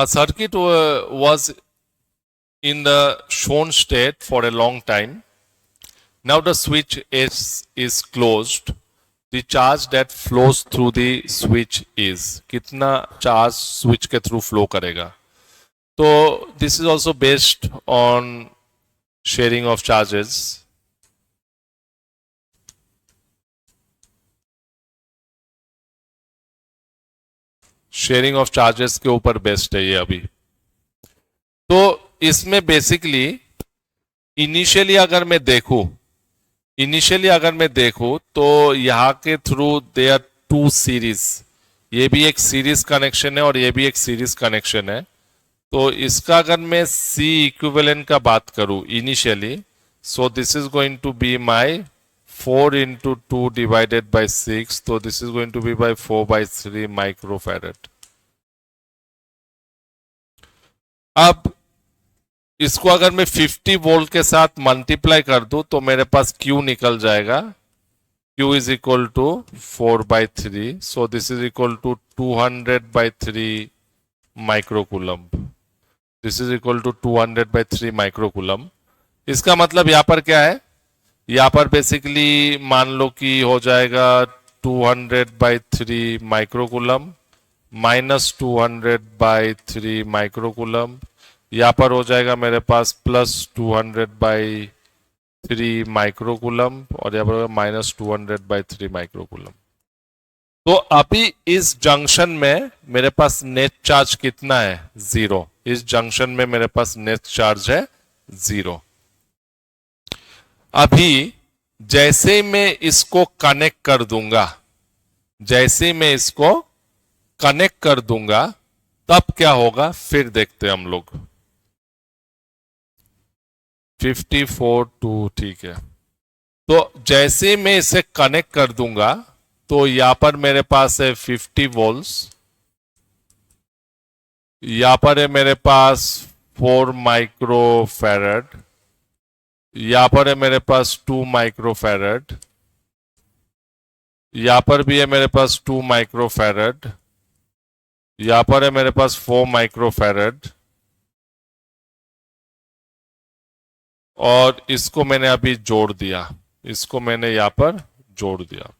A circuit was in the shown state for a long time. Now the switch is closed. The charge that flows through the switch is कितना charge switch के through flow करेगा. So this is also based on sharing of charges. Sharing of charges के ऊपर based है ये अभी. तो इसमें बेसिकली इनिशियली अगर मैं देखूं तो यहां के through they are two series. ये भी एक सीरीज कनेक्शन है और ये भी एक सीरीज कनेक्शन है. तो इसका अगर मैं सी इक्विवेलेंट का बात करूं initially, so this is going to be my 4 into 2 divided by 6. So this is going to be by 4 by 3 microfarad. अब इसको अगर मैं 50 वोल्ट के साथ मल्टीप्लाई कर दूं तो मेरे पास Q निकल जाएगा. Q is equal to 4 by 3. So this is equal to 200 by 3 microcoulomb. This is equal to 200 by 3 microcoulomb. इसका मतलब यहां पर क्या है, यहां पर बेसिकली मान लो कि हो जाएगा 200 by 3 microcoulomb minus 200 by 3 microcoulomb. यहां पर हो जाएगा मेरे पास प्लस 200 बाई 3 माइक्रोकूलम और यहां पर माइनस 200 बाई 3 माइक्रोकूलम. तो अभी इस जंक्शन में मेरे पास नेट चार्ज कितना है, 0. इस जंक्शन में मेरे पास नेट चार्ज है 0. अभी जैसे मैं इसको कनेक्ट कर दूंगा, तब क्या होगा फिर देखते हैं हम लोग. 54 ठीक है. तो जैसे मैं इसे कनेक्ट कर दूंगा तो यहां पर मेरे पास है 50 वोल्ट्स, यहां पर है मेरे पास 4 माइक्रोफैरड, यहां पर है मेरे पास 2 माइक्रोफैरड, यहां पर भी है मेरे पास 2 माइक्रोफैरड, यहां पर है मेरे पास 4 माइक्रोफैरड. और इसको मैंने अभी जोड़ दिया, इसको मैंने यहां पर जोड़ दिया.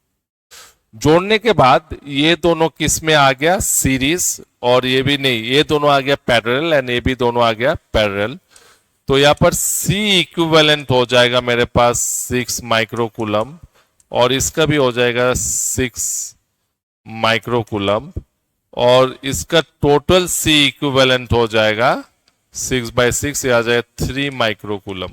जोड़ने के बाद ये दोनों किस में आ गया, सीरीज, और ये भी नहीं, ये दोनों आ गया पैरेलल एंड ये भी दोनों आ गया पैरेलल. तो यहां पर C इक्विवेलेंट हो जाएगा मेरे पास 6 माइक्रोकूलम और इसका भी हो जाएगा 6 माइक्रोकूलम और इसका टोटल C इक्विवेलेंट हो जाएगा 6 by 6, ये आ जाएगा 3 माइक्रोकूलम.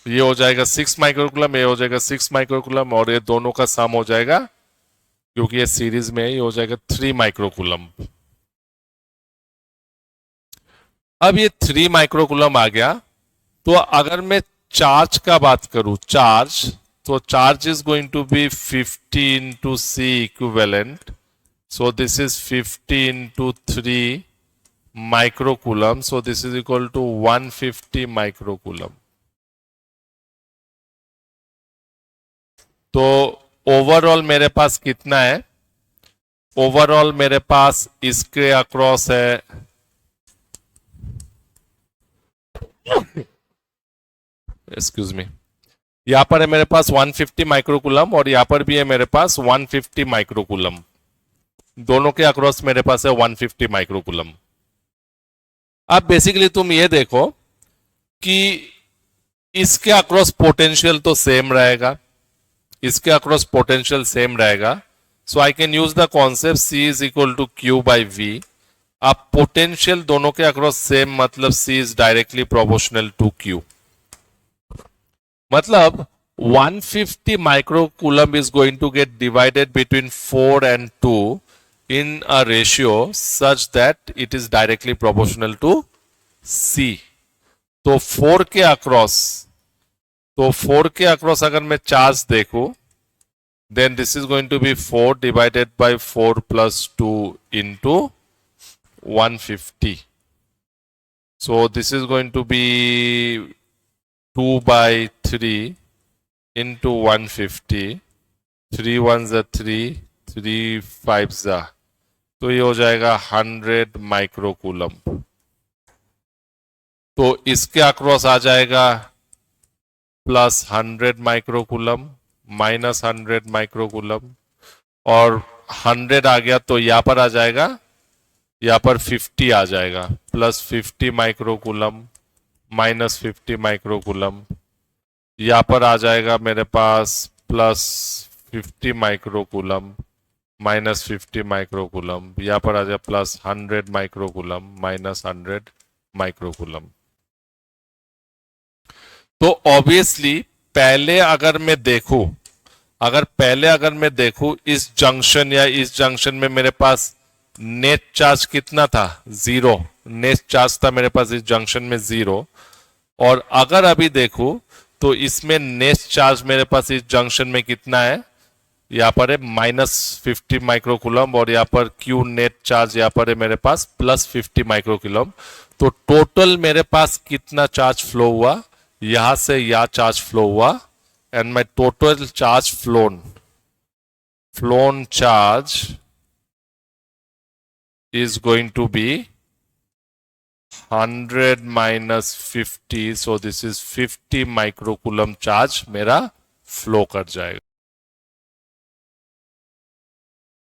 ये हो जाएगा 6 माइक्रोकूलम, ये हो जाएगा 6 माइक्रोकूलम और ये दोनों का सम हो जाएगा, क्योंकि ये सीरीज में है, ये हो जाएगा 3 माइक्रोकूलम. अब ये 3 माइक्रोकूलम आ गया. तो अगर मैं चार्ज का बात करूं, तो charge is going to be 50 into C equivalent. So this is 50 into 3 microcoulomb. So this is equal to 150 microcoulomb. तो ओवरऑल मेरे पास कितना है, ओवरऑल मेरे पास इसके अक्रॉस है एक्सक्यूज मी, यहां पर है मेरे पास 150 माइक्रोकूलम और यहां पर भी है मेरे पास 150 माइक्रोकूलम. दोनों के अक्रॉस मेरे पास है 150 माइक्रोकूलम. अब बेसिकली तुम ये देखो कि इसके अक्रॉस पोटेंशियल तो सेम रहेगा, इसके अक्रॉस पोटेंशियल सेम रहेगा. So I can use the concept C is equal to Q by V. अब पोटेंशियल दोनों के अक्रॉस सेम, मतलब C is directly proportional to Q. मतलब 150 microcoulomb is going to get divided between 4 and 2 in a ratio such that it is directly proportional to C. तो 4 के across अगर मैं charge देखूं, then this is going to be 4 divided by 4 plus 2 into 150. So this is going to be 2 by 3 into 150. 3 ones are 3, 3 5 जा, तो ये हो जाएगा 100 माइक्रोकूलम। तो इसके अक्रॉस आ जाएगा प्लस 100 माइक्रोकूलम माइनस 100 माइक्रोकूलम, और 100 आ गया तो यहां पर आ जाएगा, यहां पर 50 आ जाएगा, प्लस 50 माइक्रोकूलम माइनस 50 माइक्रोकूलम, यहां पर आ जाएगा मेरे पास प्लस 50 माइक्रोकूलम माइनस 50 माइक्रोकूलम, यहां पर आ जाएगा प्लस 100 माइक्रोकूलम माइनस 100 माइक्रोकूलम। तो ऑब्वियसली पहले अगर मैं देखूं इस जंक्शन या इस जंक्शन में मेरे पास नेट चार्ज कितना था, 0 नेट चार्ज था मेरे पास इस जंक्शन में 0। और अगर अभी देखूं तो इसमें नेट चार्ज मेरे पास इस जंक्शन में कितना है, यहां पर है -50 माइक्रोकूलम, और यहां पर क्यू नेट चार्ज यहां पर है मेरे पास +50 माइक्रोकूलम। तो टोटल मेरे पास कितना चार्ज फ्लो हुआ, यहां से यहां चार्ज फ्लो हुआ, and my total charge phloem charge is going to be 100 minus 50, so this is 50 microcoulomb charge मेरा फ्लो कर जाएगा।